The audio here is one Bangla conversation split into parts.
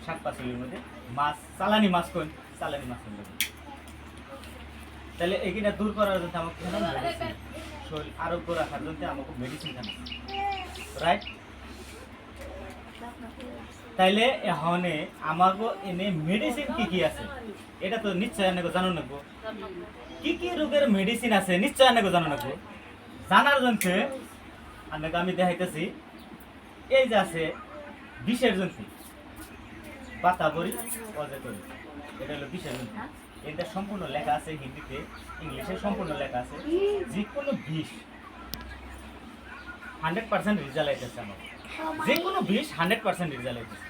শাক পাচলির মধ্যে মাছ চালানি মাছ কোন তাহলে এগুলা দূর করার জন্য আমাকে মেডিসিন শরীর আরোগ্য রাখার জন্য আমাকে মেডিসিন খানা রাইট তাইলে এখানে আমাকে এনে মেডিসিন কি আছে এটা তো নিশ্চয় আপনাকে জানো না কি রোগের মেডিসিন আছে নিশ্চয় আপনাকে জানো না জানার জন্য আপনাকে আমি দেখাইতেছি এই যে আছে বিষের জন্তি বাতাবরি অজেতরি এটা হলো বিষের জন্তি এটা সম্পূর্ণ লেখা আছে হিন্দিতে ইংলিশে সম্পূর্ণ লেখা আছে যে কোনো বিষ 100% রেজাল্ট আইতেছে আমার যে কোনো বিষ 100% রেজাল্ট আইতেছে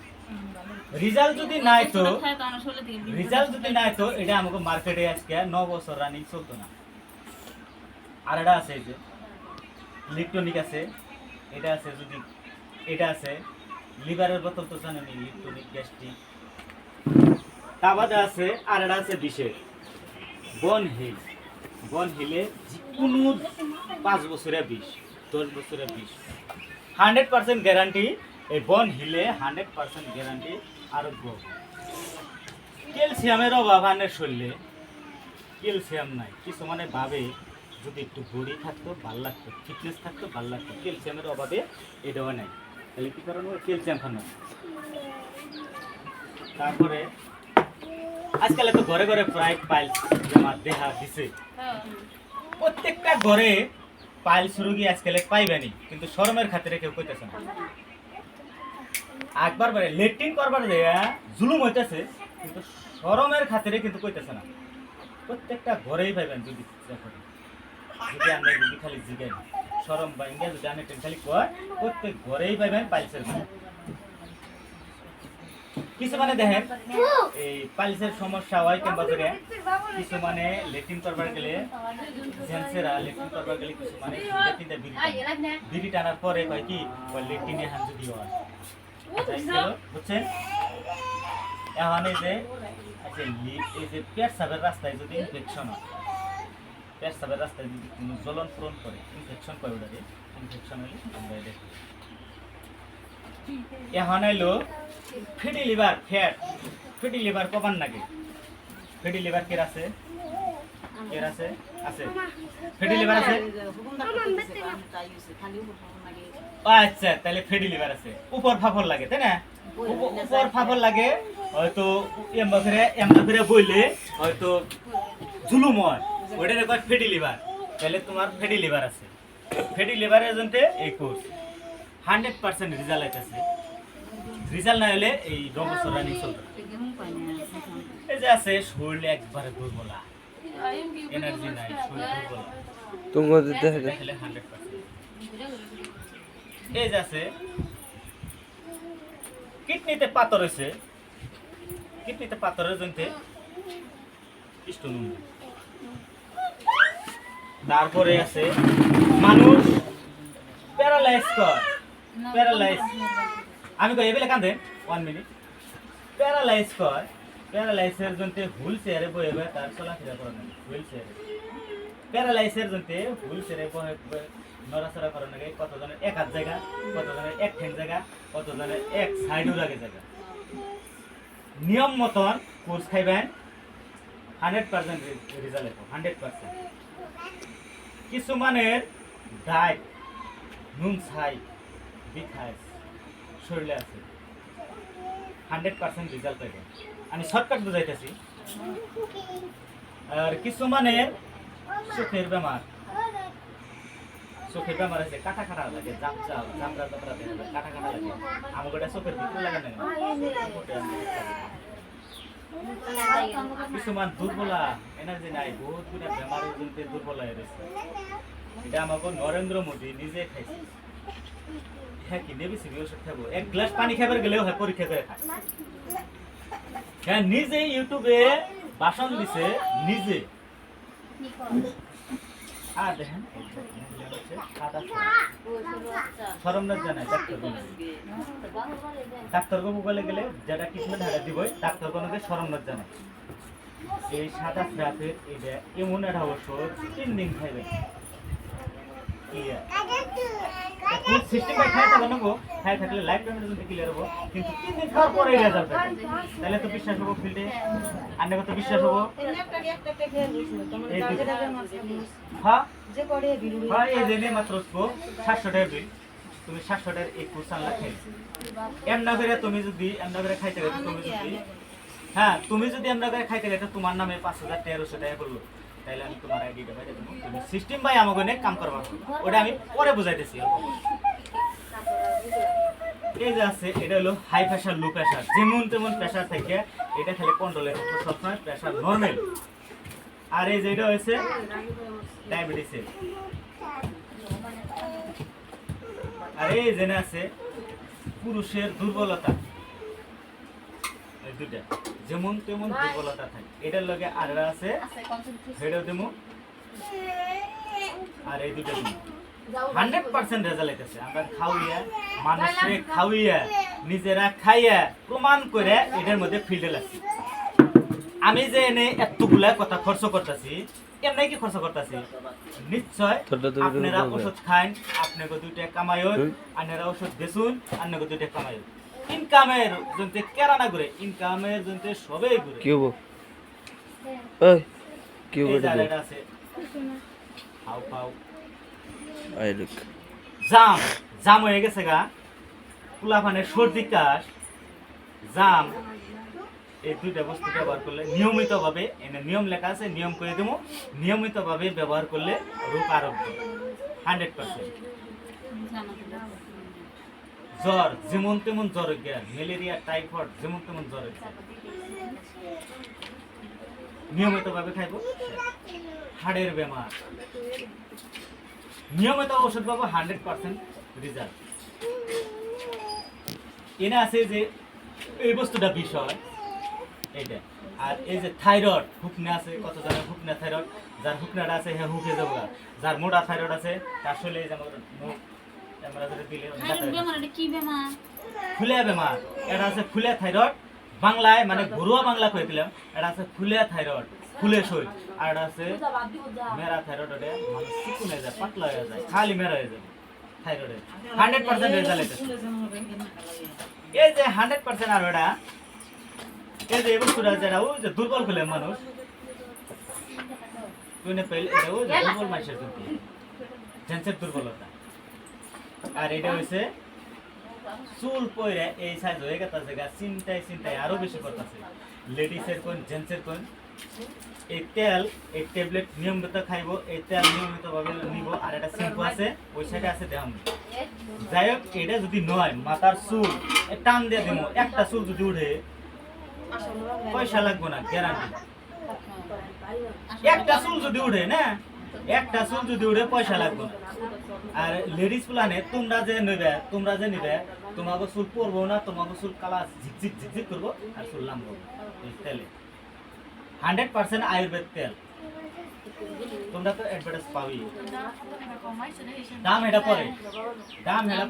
রেজাল্ট যদি নাই তো এটা আমাকে মার্কেটে আজকে 9 বছর রানিং চলতো না আর এটা আছে এই যে ইলেকট্রনিক আছে এটা আছে যদি এটা আছে লিভারের বোতল তো জানেন ইলেকট্রনিক গ্যাস্ট্রিক তা বাদে আছে আর এটা আছে বিষের বন হিলে কোনো 5 বছরের বিষ 10 বছরের বিষ 100% গ্যারান্টি এই বন হিলে 100% গ্যারান্টি আরোগ্য ক্যালসিয়ামের অভাব আনের শরীরে ক্যালসিয়াম নাই কিছু মানে ভাবে যদি একটু বডি থাকতো ভালো লাগতো ফিটনেস থাকতো ভালো লাগতো ক্যালসিয়ামের অভাবে এটাও নাই তাহলে কি কারণ ক্যালসিয়াম খানো তারপরে আজকাল তো ঘরে ঘরে প্রায় পাইলস জমা দেখা দিছে প্রত্যেকটা ঘরে পাইলস রোগী আজকাল পাইবেনি কিন্তু শরমের খাতিরে কেউ কইতেছে না একবার বারে লেট্রিন করবার দেয়া জুলুম হইতেছে কিন্তু শরমের খাতিরে কিন্তু কইতেছে না প্রত্যেকটা ঘরেই পাইবেন যদি যদি আমরা যদি খালি জিগাই শরম বা ইন্ডিয়া যদি আমি খালি কয় প্রত্যেক ঘরেই পাইবেন পাইলসের কিছু মানে দেখেন এই পাইলসের সমস্যা হয় কিংবা করে কিছু মানে লেট্রিন করবার গেলে জেন্টসেরা লেট্রিন করবার গেলে কিছু মানে বিড়ি টানার পরে কয় কি লেট্রিনে হান যদি হয় বুঝছেন এখন এই যে আচ্ছা এই যে পেটসাবের রাস্তায় যদি ইনফেকশন হয় পেটসাবের রাস্তায় যদি কোনো জ্বলন পূরণ করে ইনফেকশন করে ওটাকে ইনফেকশন হলে আমরা দেখি এখন হইলো ফ্যাটি লিভার ফ্যাটি লিভার কবার নাকি ফ্যাটি লিভার কে আছে আছে ফ্যাটি লিভার আছে আচ্ছা তাহলে ফ্যাটি লিভার আছে উপর ফাফর লাগে তাই না উপর ফাফর লাগে হয়তো এমবা করে বইলে হয়তো জুলুম হয় ওইটারে কয় ফ্যাটি লিভার তাহলে তোমার ফ্যাটি লিভার আছে ফ্যাটি লিভারের জন্য এই কোর্স 100% রেজাল্ট আইতেছে রেজাল্ট না হলে এই 9 বছর রানিং চলবে এই যে আছে শরীরে একবারে দুর্বলা এনার্জি নাই শরীর দুর্বল তোমাদের দেখলে 100% এই যে আছে কিডনিতে পাথর হইছে কিডনিতে পাথরের জন্য স্টোন তারপরে আছে মানুষ প্যারালাইজ প্যারালাইজ আমি কই এবেলে কাঁদে 1 মিনিট প্যারালাইজ প্যারালাইজের জন্য হুইল চেয়ারে বইবে তার চলাফেরা করে না হুইল চেয়ারে প্যারালাইজের জন্য হুইল চেয়ারে বইবে নড়াচড়া করে না কতজনের এক হাত জায়গা কতজনের এক ঠ্যাং জায়গা কতজনের এক সাইডও লাগে জায়গা নিয়ম মতন কোর্স খাইবেন 100% রেজাল্ট হবে 100% কিছু মানের ডায়েট নুন ছাই বিখাইস শরীরে আছে 100% রেজাল্ট পাইবেন আমি শর্টকাট বুঝাইতেছি আর কিছু মানের চোখের বেমার আছে কাটা লাগে জামরা কাটা লাগে আমাকে এটা চোখের ভিতরে লাগে না কিছুমান দুর্বলা এনার্জি নাই বহুত গুণা বেমারের জন্য দুর্বল হয়ে রয়েছে এটা আমাকে নরেন্দ্র মোদী নিজে খাইছে হ্যাঁ কি নেবে সিবি ওষুধ খাবো এক গ্লাস পানি খাবার গেলেও হয় পরীক্ষা করে খায় হ্যাঁ নিজে ইউটিউবে ভাষণ দিছে নিজে আর দেখেন শরমনাথ জানাই ডাক্তার বাবু বলে গেলে যেটা ট্রিটমেন্ট হারা দিবই ডাক্তার বাবুকে শরমনাথ জানাই এই সাদা স্রাফের এটা এমন একটা ওষুধ 3 দিন খাইবেন ক্লিয়ার ফুড সিস্টেম বাই খাই থাকলে নেবো খাই থাকলে লাইফ টাইমের জন্য ক্লিয়ার হবো কিন্তু 3 দিন খাওয়ার পরে রেজাল্ট পাবে তাহলে তো বিশ্বাস হবো ফিল্ডে আন্নে কত বিশ্বাস হবো হ্যাঁ হ্যাঁ এই জেনে মাত্র 700 টাকা বিল তুমি 700 টাকার এক কোর্স আনলা খাই এমনা করে তুমি যদি এমনা করে খাইতে গেছো তুমি যদি হ্যাঁ তুমি যদি এমনা করে খাইতে গেছো তোমার নামে 5000 1300 টাকা করলো তাহলে আমি তোমার আইডিটা বাইরে দেবো তুমি সিস্টেম বাই আমাকে নে কাম করবা ওটা আমি পরে বুঝাইতেছি এই যে আছে এটা হলো হাই প্রেসার লো প্রেসার যেমন তেমন প্রেসার থেকে এটা খালি কন্ট্রোলে থাকবে সবসময় প্রেসার নরমাল আর এই যে এটা হচ্ছে ডায়াবেটিসের আর এই জেনে আছে পুরুষের দুর্বলতা এই দুইটা যেমন তেমন দুর্বলতা থাকে এটার লগে আরেকটা আছে হেডও দেমু আর এই দুইটা দেমু 100% রেজাল্ট আইতেছে আমরা খাওয়াইয়া মানুষকে খাওয়াইয়া নিজেরা খাইয়া প্রমাণ করে এটার মধ্যে ফিল্ডে লাগছি আমি যে এনে এতগুলা কথা খরচ করতেছি এমনি কি খরচ করতেছি নিশ্চয় আপনারা ওষুধ খান আপনাকে 2 টাকা কামাইও আপনারা ওষুধ বেচুন আপনাকে 2 টাকা কামাইও ইনকামের জন্তে কেরানা করে ইনকামের জন্তে সবে করে কি হবো এই কি হবো এটা আছে হাউ পাউ আই লুক জাম হয়ে গেছে গা পোলাপানের সর্দি কাশ জাম এই দুইটা বস্তু ব্যবহার করলে নিয়মিতভাবে এনে নিয়ম লেখা আছে নিয়ম করে দেবো নিয়মিতভাবে ব্যবহার করলে রোগ আরোগ্য 100% জ্বর যেমন তেমন জ্বর জ্ঞান ম্যালেরিয়া টাইফয়েড যেমন তেমন জ্বর নিয়মিতভাবে খাইব হাড়ের বেমার নিয়মিত ওষুধ পাবো 100% রেজাল্ট এনে আছে যে এই বস্তুটা বিষয় এইটা আর এই যে থাইরয়েড হুকনা আছে কত জনের হুকনা থাইরয়েড যার হুকনাটা আছে হ্যাঁ হুকে যাবো যার মোটা থাইরয়েড আছে তার শরীরে এই যে আমাদের মুখ আমরা ধরে দিলে ফুলিয়া বেমার এটা আছে ফুলিয়া থাইরয়েড বাংলায় মানে ঘরোয়া বাংলা কয়ে দিলাম এটা আছে ফুলিয়া থাইরয়েড ফুলে শরীর আর এটা আছে মেরা থাইরয়েড ওটা মানে চিকুন হয়ে যায় পাতলা হয়ে যায় খালি মেরা হয়ে যায় থাইরয়েড 100% রেজাল্ট এই যে 100% আর ওটা এই যে বস্তুটা যেটা ওই যে দুর্বল হলে মানুষ তুই না পেলে এটা ওই দুর্বল মানুষের জন্য জেন্সের দুর্বলতা আর এটা হইছে চুল পয়রে এই সাইজ হয়ে গেছে জায়গা চিন্তায় আরো বেশি করতেছে লেডিসের কোন জেন্সের কোন এই তেল এই ট্যাবলেট নিয়মিত খাইবো এই তেল নিয়মিতভাবে নিব আর এটা শ্যাম্পু আছে ওই সাইডে আছে দেখাম যাই হোক এটা যদি নয় মাথার চুল টান দিয়ে দিব একটা চুল যদি উঠে পয়সা লাগবে না গ্যারান্টি একটা চুল যদি উঠে না একটা চুল যদি উঠে পয়সা লাগবে না আর লেডিস প্লানে তোমরা যে নিবে তোমাকে চুল পরবো না তোমাকে চুল কালা ঝিকঝিক করবো আর চুল লামবো এই তেলে 100% আয়ুর্বেদ তেল তোমরা তো অ্যাডভার্টাইজ পাওই দাম এটা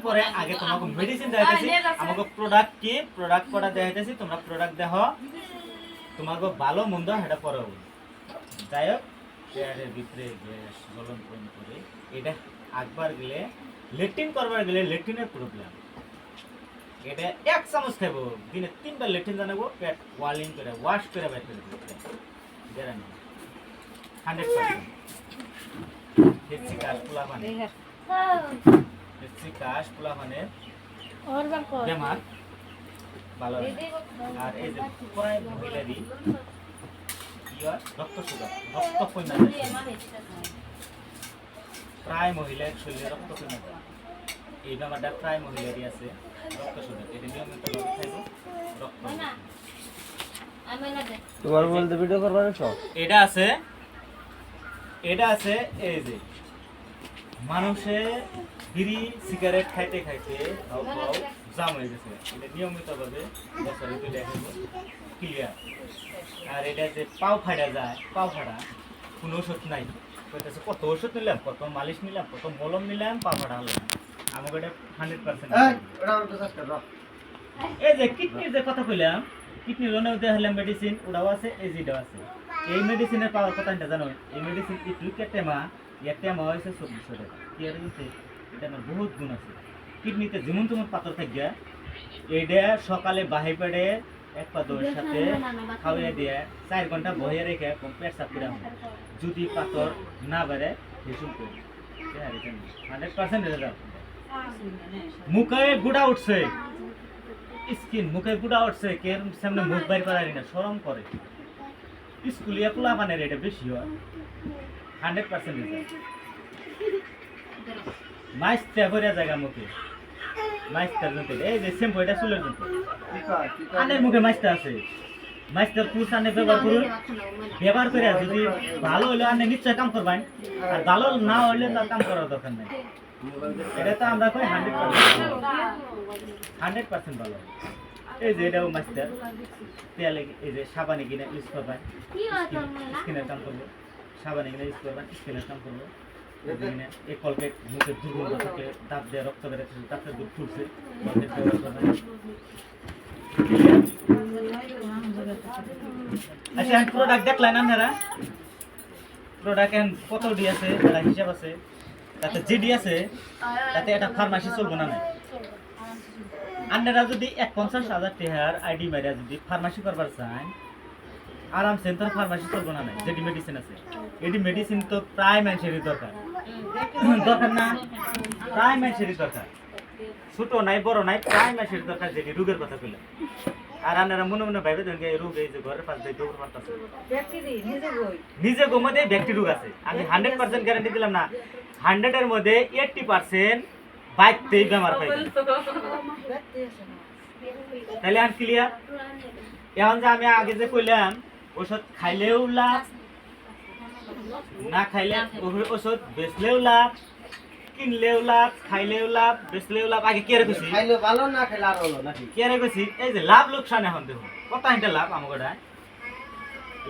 পরে আগে তোমাকে মেডিসিন দেখাইতেছি আমাকে প্রোডাক্ট কি প্রোডাক্ট করা দেখাইতেছি তোমরা প্রোডাক্ট দেখো তোমাকে ভালো মন্দ এটা পরে হবে যাই হোক পেয়ারের ভিতরে গ্যাস জ্বলন করে এটা একবার গেলে লেট্রিন করবার গেলে লেট্রিনের প্রবলেম এটা 1 চামচ খাবো দিনে 3বার লেট্রিন জানাবো পেট ওয়ালিং করে ওয়াশ করে বাইর করে দেবো গ্যারান্টি 100% হেসি কাশ পোলা মানে বেমার ভালো আর এই যে প্রায় মহিলারই রক্ত সুগার রক্ত কমে প্রায় মহিলার শরীরে রক্ত কমে যায় এই বেমারটা প্রায় মহিলারই আছে রক্ত সুগার এটা নিয়মিত খাইব রক্ত তোমার বলতে ভিডিও করবা না সব এটা আছে এই যে মানুষে বিড়ি সিগারেট খাইতে জাম হয়ে গেছে এটা নিয়মিতভাবে বছরে 2 টাকা ক্লিয়ার আর এটা যে পাও ফাটা যায় পাও ফাটা কোনো ওষুধ নাই কইতেছে কত ওষুধ নিলাম কত মালিশ নিলাম কত মলম নিলাম পাও ফাটা হলো আমাকে এটা 100% এই যে কিডনির যে কথা কইলাম কিডনির জন্য দেখালাম মেডিসিন ওটাও আছে এজিডও আছে এই মেডিসিনের পাওয়ার কথা এটা জানো এই মেডিসিন ইটলুকেটেমা ইয়াটেমা হয়েছে 2400 টাকা কি আর হইছে এটা আমার বহুত গুণ আছে কিডনিতে যেমন তেমন পাথর থাকিয়া এইটা সকালে বাহি পেড়ে এক পাথরের সাথে খাওয়াই দিয়ে 4 ঘন্টা বহে রেখে পেট সাফ করে যদি পাথর না বেড়ে হিসুম করে 100% রেজাল্ট মুখে গুড়া উঠছে স্কিন মুখে গুড়া উঠছে কে সামনে মুখ বাইর করারি না শরম করে স্কুলিয়া পোলা বানের এটা বেশি হয় 100% রেজাল্ট মাইস্টা করে জায়গা মুখে মাইস্টার জন্য এই যে শ্যাম্পু এটা চুলের জন্য আনের মুখে মাইস্টা আছে মাইস্টার পুষ আনে ব্যবহার করে যদি ভালো হলে আনে নিশ্চয় কাম করবেন আর ভালো না হলে তার কাম করার দরকার নেই এটা তো আমরা কই 100% ভালো এই যে এটাও মাইস্টার তেলে এই যে সাবানে কিনে ইউজ করবেন স্কিনের কাম করবো সাবানে কিনে ইউজ করবেন স্কিনের কাম করবো এই কলকেট মুখের দুর্গন্ধ থাকে দাঁত দিয়ে রক্ত বেরোচ্ছে দাঁতের দুধ ফুলছে কলকেট ব্যবহার করবেন আচ্ছা প্রোডাক্ট দেখলেন আপনারা প্রোডাক্ট কত ডি আছে তার হিসাব আছে তাতে জিডি আছে তাতে এটা ফার্মাসি চলবো না নাই আপনারা যদি 50,000 টাকার আইডি মারিয়া যদি ফার্মাসি করবার চান আরাম সেন্টার ফার্মাসি চলবো না নাই যেটি মেডিসিন আছে এটি মেডিসিন তো প্রায় মানুষেরই দরকার দরকার না প্রায় মানুষেরই দরকার ছোট নাই বড় নাই প্রায় মানুষের দরকার যেটি রোগের কথা কইলাম আর আপনারা মনে মনে ভাইবে দেন এই রোগ এই যে ঘরের পাশ দিয়ে দৌড় মারতেছে নিজে গো মধ্যে ব্যক্তি রোগ আছে আমি 100% গ্যারান্টি দিলাম না 100 এর মধ্যে 80% বাইকতেই বেমার পাইবে তাহলে আর ক্লিয়ার এখন যে আমি আগে যে কইলাম ওষুধ খাইলেও লাভ না খাইলে ওষুধ বেচলেও লাভ কিনলেও লাভ খাইলেও লাভ বেচলেও লাভ আগে কে রেখেছি খাইলে ভালো না খাইলে আর হলো নাকি কে রেখেছি এই যে লাভ লোকসান এখন দেখো কত হিনটা লাভ আমাকে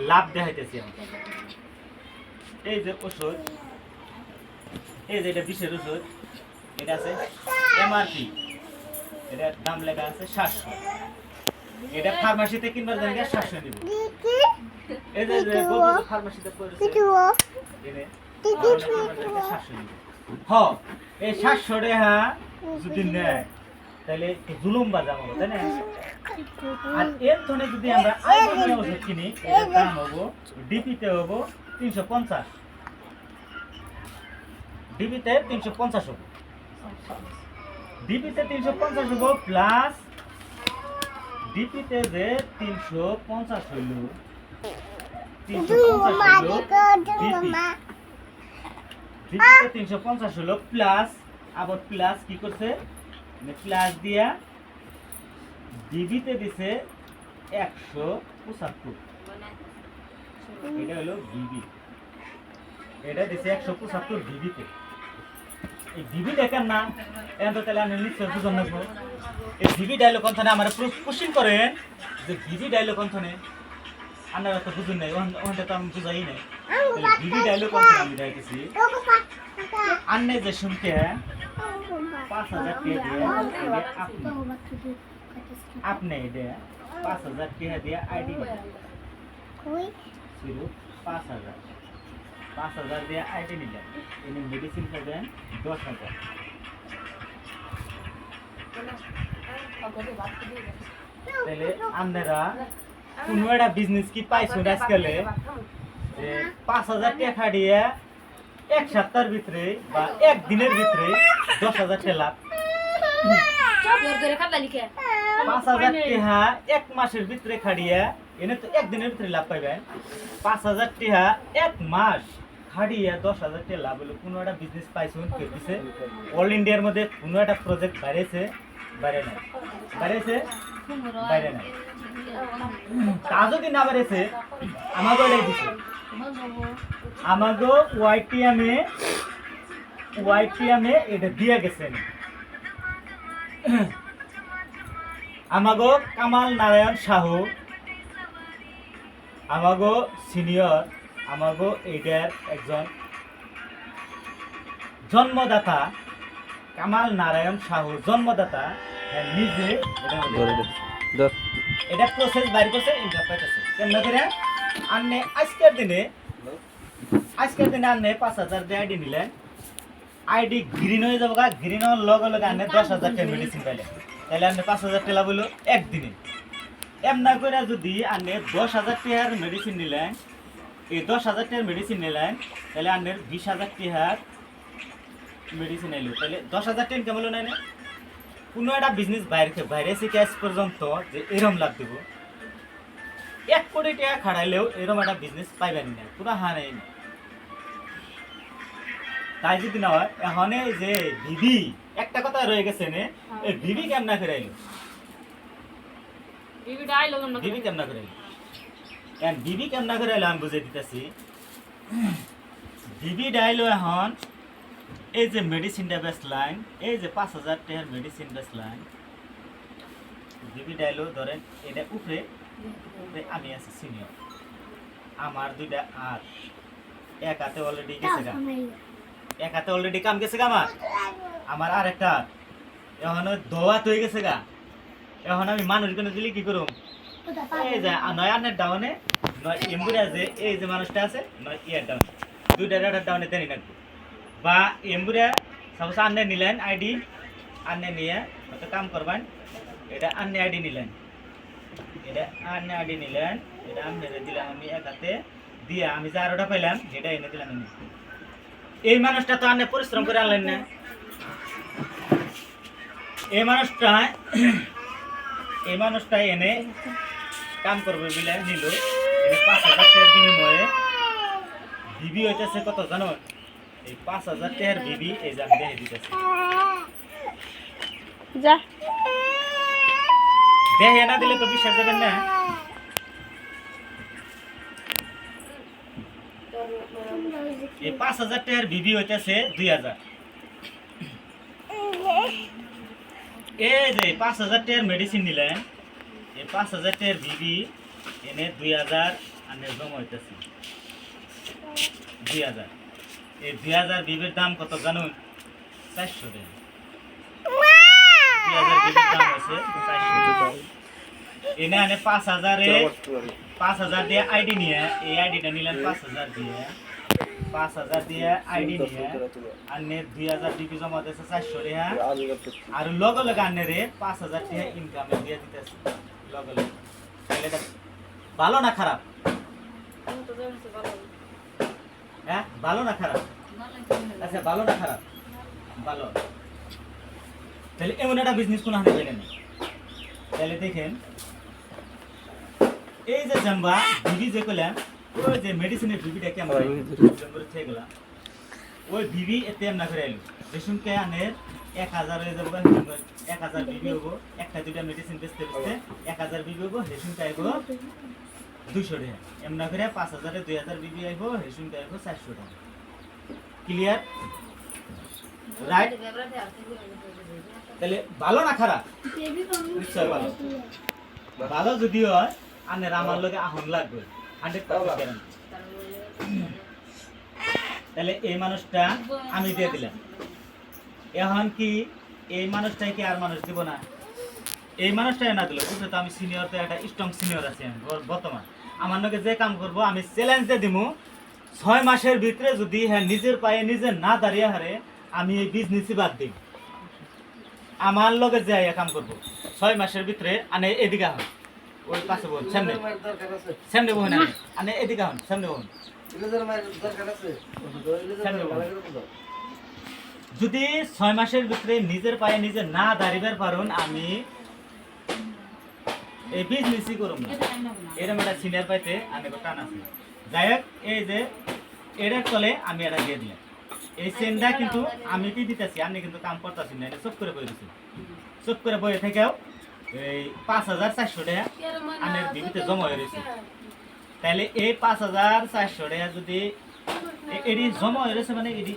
লাভ দেখাইতেছি এখন এই যে ওষুধ এই যে এটা বিশের ওষুধ এটা আছে এমআরপি এটা দাম লেখা আছে 700 এটা ফার্মাসিতে কিনবার জানি 700 দিব এই যে গোবর ফার্মাসিতে পড়ছে এনে 700 দিব হ এই 700 টাকা যদি নেয় তাহলে জুলুম বাজাম হবে তাই না আর এর ধনে যদি আমরা আইডিয়া ওষুধ কিনি এর দাম হবো ডিপিতে হবো 350 ডিপিতে 350 হবো ডিপিতে 350 হবো প্লাস ডিপিতে যে 350 হইল 350 হইল ডিপিতে 350 হলো প্লাস আবার প্লাস কি করছে প্লাস দিয়া ডিবিতে দিছে 175 এটা হলো ডিবি এটা দিছে 175 ডিবিতে এই ডিবি দেখেন না এখন তো তাহলে আমি নিশ্চয় বুঝন নেব এই ডিবি ডায়লগ কন্থনে আমার কোশ্চেন করেন যে ডিবি ডায়লগ কন্থনে আপনারা তো বুঝুন নাই ওখানটা তো আমি বুঝাই নাই ডিবি ডায়লগ কন্থনে আমি দেখাইতেছি আন্নে যে শুনতে 5,000 টাকা দিয়ে আপনি এটা 5,000 টাকা দিয়ে আইডি নিলেন শুরু 5,000 দিয়ে আইডি নিলেন এনে মেডিসিন খাবেন 10,000 তাহলে আপনারা কোনো একটা বিজনেস কি পাইছেন আজকালে যে 5,000 টাকা দিয়ে এক সপ্তাহের ভিতরে বা একদিনের ভিতরে 10,000 টাকা লাভ 5,000 টাকা এক মাসের ভিতরে খাড়িয়া এনে তো একদিনের ভিতরে লাভ পাইবেন 5,000 টাকা এক মাস খাড়িয়া 10,000 টাকা লাভ হলো কোনো একটা বিজনেস পাইছেন কে দিছে অল ইন্ডিয়ার মধ্যে কোনো একটা প্রজেক্ট বাইরেছে বাইরে নাই বাইরেছে বাইরে নাই তা যদি না বাইরেছে আমাকে এটাই দিছে আমাকে ওয়াইটিএমে এটা দিয়ে গেছেন আমাগো কামাল নারায়ণ সাহু আমাগো সিনিয়র আমাগো এইটার একজন জন্মদাতা কামাল নারায়ণ সাহু জন্মদাতা নিজে এটা প্রসেস বাইর করছে ইনকাম পাইতেছে কেমন করে আন্নে আজকের দিনে আন্নে 5,000 দিয়ে আইডি নিলেন, আইডি গ্রিন হয়ে যাবো, গ্রিন হওয়ার লগে লগে আন্নে 10,000 টাকা মেডিসিন পাইলেন, তাহলে আন্নে 5,000 টাকা বললো একদিনে। এমনা করে যদি আন্নে 10,000 টাকার মেডিসিন নিলেন, এই 10,000 টাকার মেডিসিন নিলেন, তাহলে আন্নের 20,000 টাকার মেডিসিন এলো, তাহলে 10,000 টাকা ইনকাম হলো না? কোনো একটা বিজনেস বাইরে থেকে আজ পর্যন্ত যে এরম লাভ দেবো, 1 কোটি টাকা খাড়াইলেও এরম একটা বিজনেস পাইবেন না, পুরো হারাই না। তাই যদি না হয়, এখন এই যে বিবি একটা কথা রয়ে গেছে নে, এই বিবি কেমনা ফেরাইলো, বিবি কেমনা ফেরাইলো, বিবি কেমনা ফেরাইলো আমি বুঝে দিতেছি। বিবি ডাইলো এখন এই যে মেডিসিনটা বেচলাইন, এই যে 5,000 টাকার মেডিসিন বেচলাইন, বিবি ডাইলো ধরেন এটা উপরে আমি আছি সিনিয়র, আমার 2টা হাত, এক হাতে অলরেডি গেছে গা, এক হাতে অলরেডি কাম গেছে গা, আমার আর একটা হাত এখন দোয়াত হয়ে গেছে গা। এখন আমি মানুষ কোনো দিলে কি করুম, এই যে নয় আনের ডাউনে, নয় এমবুরা যে এই যে মানুষটা আছে, নয় ইয়ার ডাউনে, 2টা ডাউনে দেনি রাখবো। বা এমবুরা সাপোজ আন্নে নিলেন আইডি, আন্নে নিয়ে হয়তো কাম করবেন, এটা আন্নে আইডি নিলেন, এটা আন্নে আইডি নিলেন, এটা আমি দিলাম, আমি এক হাতে দিয়ে আমি যে আরোটা পাইলাম সেটা এনে দিলাম আমি। এই মানুষটা তো আন্নে পরিশ্রম করে আনলেন না, এই মানুষটা এনে কাম করবে বলে নিল, 5,000 টাকার বিনিময়ে বিবি হইতেছে কত জানো, এই 5,000 টাকার বিবি এই যে আমি দেখে দিতেছি, দেখে না দিলে তো বিশ্বাস যাবেন না। এই 5,000 টাকার বিবি হইতেছে 2,000, এই যে 5,000 টাকার মেডিসিন নিলেন, এই 5,000 টাকার বিবি এনে 2,000 আনে জমা হইতেছে 2,000। এই 2,000 বিবির দাম কত জানুন, 400 টাকা। 2,000 বিবির দাম হচ্ছে 400 টাকা। এনে আনে 5,000 দিয়ে আইডি নিয়ে, এই আইডিটা নিলেন 5,000 দিয়ে আইডি নিয়ে আনে 2,000 বিবি জমা দিতেছে 400 টাকা, আর লগে লগে আনে রে 5,000 টাকা ইনকামে দিয়ে দিতেছে লগে লগে। তাহলে এটা ভালো না খারাপ? হ্যাঁ, ভালো না খারাপ? আচ্ছা, ভালো না খারাপ? ভালো। তাহলে এমন একটা বিজনেস কোন হাতে পেলেন? তাহলে দেখেন, এই যে জাম্বা বিবি যে কইলাম, ওই যে মেডিসিনের বিবিটা কেমন করে থেকে গেলাম, ওই বিবি এতে না করে আইলো, রেশনকে আনের 1,000 হয়ে যাবো, 1,000 বিবি হবো, একটা 2টা মেডিসিন বেচতে বেচতে 1,000 বিবি হবো, রেশনকে আইবো 200 টাকা, এমন করে 5,000 এ 2,000 বিবি আইবো, রেশনকে আইবো 400 টাকা। ক্লিয়ার? রাইট? তাহলে ভালো না খারাপ? নিশ্চয় ভালো। ভালো যদি হয় আনের আমার লগে আহন লাগবে 100% গ্যারান্টি। তাহলে এই মানুষটা আমি দিয়ে দিলাম, এখন কি এই মানুষটাই কি আর মানুষ দিব না? এই মানুষটাই না দিল, বুঝলে তো আমি সিনিয়র, তো একটা স্ট্রং সিনিয়র আছি আমি বর্তমান, আমার লগে যে কাম করবো আমি চ্যালেঞ্জ দিয়ে দিব, 6 মাসের ভিতরে যদি হ্যাঁ নিজের পায়ে নিজে না দাঁড়িয়ে হারে আমি এই বিজনেসই বাদ দিই, আমার লগে যে কাম করবো 6 মাসের ভিতরে আনে এদিকে হন, ওই পাশে বল সামনে সামনে বহন, আনে এদিকে হন সামনে বহন। যদি 6 মাসের ভিতরে নিজের পায়ে নিজে না দাঁড়িবার পারুন, আমি এই বিজনেসই করুন না। এরকম একটা সিনিয়র পাইতে আমি টান আছে। যাই হোক, এই যে এটার তলে আমি এটা দিয়ে দিলাম, এই চেনটা কিন্তু আমি কি দিতেছি, আমি কিন্তু কাম করতেছি না, এটা চুপ করে বই দিচ্ছি, চুপ করে বইয়ে থেকেও এই 5,400 টাকা আনের বিবিতে জমা হয়ে রয়েছে। তাহলে এই 5,400 টাকা যদি এটি জমা হয়ে রয়েছে, মানে এটি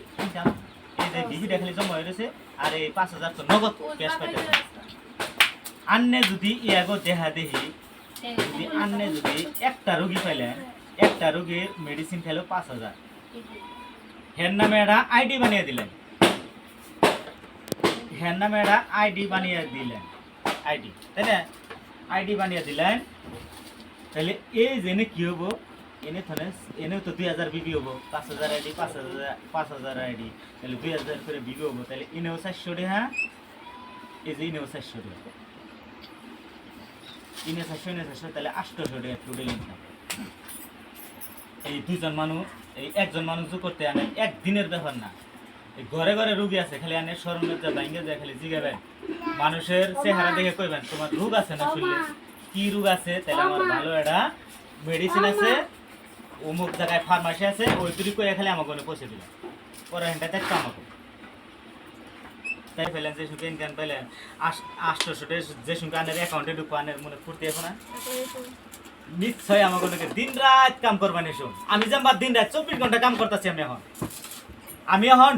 এই যে বিবিটা খালি জমা হয়ে রয়েছে, আর এই 5,000 তো নগদ ক্যাশ পাইতে। আন্নে যদি ইয়াগো দেহা দেহি, যদি আন্নে যদি একটা রোগী পাইলেন, একটা রোগীর মেডিসিন খেলো 5,000, হের নামে একটা আইডি বানিয়ে দিলেন, হের নামে একটা আইডি বানিয়ে দিলেন, আইডি, তাই না? আইডি বানিয়ে দিলেন, তাহলে এই জেনে কি হবো, এনেও তো 2000 বিবি হবো 5000 আইডি 5000 আইডি তাহলে 2000 করে বিবি হবো তাহলে এনেও 400 টাকা এই যে এনেও 400 টাকা ইনে 400 তাহলে 800 টাকা টোটাল ইনকাম এই দুজন মানুষ এই একজন মানুষ যোগ করতে আনে একদিনের ব্যাপার না এই ঘরে ঘরে রোগী আছে খালি আনে শরণের ভাঙ্গে যায় খালি জিগাবেন মানুষের চেহারা দেখে কইবেন তোমার রোগ আছে না শুনলে কি রোগ আছে তাহলে আমার ভালো একটা মেডিসিন আছে অমুক জায়গায় ফার্মাসি আছে ওইটুকু কয়ে খালি আমাকে ওনে পৌঁছে দিলাম পরে হেনটা দেখতো আমাকে তাই পেলেন যে সুখে ইনকাম পেলেন 800 টাকা যে সুখে আনের অ্যাকাউন্টে ঢুকবো আনের মনে ফুর্তি এখন না নিশ্চয় আমাকে ওনাকে দিন রাত কাম করবেন এসব আমি যেমন দিন রাত 24 ঘন্টা কাম করতেছি আমি এখন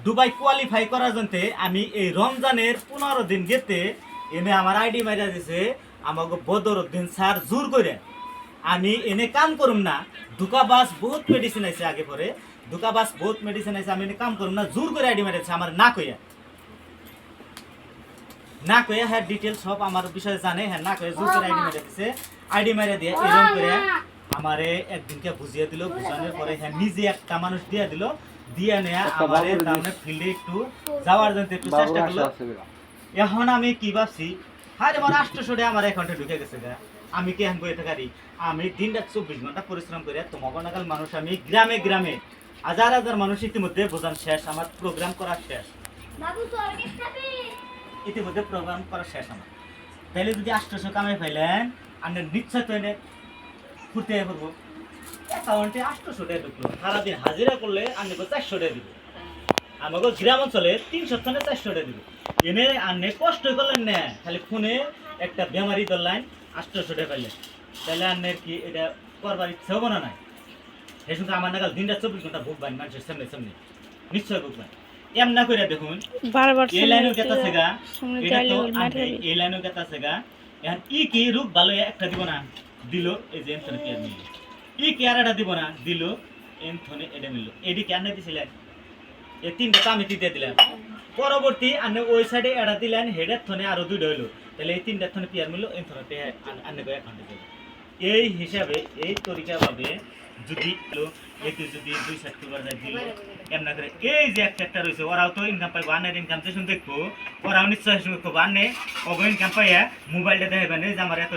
দুবাই কোয়ালিফাই করার জন্য আমি এই রমজানের 15 দিন গেতে এনে আমার আইডি মাইরা দিছে আমাকে বদরউদ্দিন স্যার জোর করে আমি এনে কাম করুম না দুকাবাস বহুত মেডিসিন আছে আগে পরে দুকাবাস বহুত মেডিসিন আছে আমি এনে কাম করুম না জোর করে আইডি মাইরা দিছে আমার না কইয়া হ্যাঁ ডিটেল সব আমার বিষয়ে জানে হ্যাঁ না কইয়া জোর করে আইডি মাইরা দিছে আইডি মাইরা দিয়ে এরকম করে আমারে একদিনকে বুঝিয়ে দিল বুঝানোর পরে হ্যাঁ নিজে একটা মানুষ দিয়ে দিল দিয়ে নেয়া আমারে সামনে ফিল্ডে একটু যাওয়ার জন্য একটু চেষ্টা করলো এখন আমি কি ভাবছি হ্যাঁ আমার 800 টাকা আমার অ্যাকাউন্টে ঢুকে গেছে গা আমি কি এখন বই থাকারি আমি দিন রাত 24 ঘন্টা পরিশ্রম করে তোমাকে নাগাল মানুষ আমি গ্রামে গ্রামে হাজার হাজার মানুষ ইতিমধ্যে বোঝান শেষ আমার প্রোগ্রাম করা শেষ ইতিমধ্যে প্রোগ্রাম করা শেষ আমার তাহলে যদি 800 কামাই পাইলেন আপনি নিশ্চয় তো এনে ফুটে করবো অ্যাকাউন্টে 800 টাকা ঢুকলো সারাদিন হাজিরা করলে আপনি 400 টাকা দিবে আমাকে গ্রাম অঞ্চলে 300 টাকা 400 টাকা দিবে এনে আপনি কষ্ট করলেন না খালি ফোনে একটা বেমারি ধরলেন 800 টাকা পাইলেন তাহলে আপনার কি এটা করবার ইচ্ছা হবো না নাই এই সঙ্গে আমার নাগাল দিনটা 24 ঘন্টা ভুগবেন মানুষের সামনে সামনে নিশ্চয় ভুগবেন এমনা করে দেখুন এই লাইনও কেতাছে গা এটা তো এই লাইনও কেতাছে গা এখন কি রূপ ভালো একটা দিব না দিল এই যে এনথনে পেয়ার মিলল কি আরেকটা দিব না দিল এনথনে এটা মিলল এডি কেন দিছিলেন এই তিনটা তো আমি দিয়ে দিলাম পরবর্তী আপনি ওই সাইডে এটা দিলেন হেডের থনে আরো দুইটা হইলো তাহলে এই তিনটা থনে পেয়ার মিলল এনথনে আন্নে কয়ে অ্যাকাউন্টে দেবে এই হিসাবে এই তরিকা ভাবে যদি এতে যদি 2 সেপ্টেম্বর যায় দিল এমনা করে এই যে একটা রয়েছে ওরাও তো ইনকাম পাইবো আনের ইনকাম যেসব দেখবো ওরাও নিশ্চয় দেখবো আনে অগ ইনকাম পাইয়া মোবাইলটা দেখাবেন যে আমার এত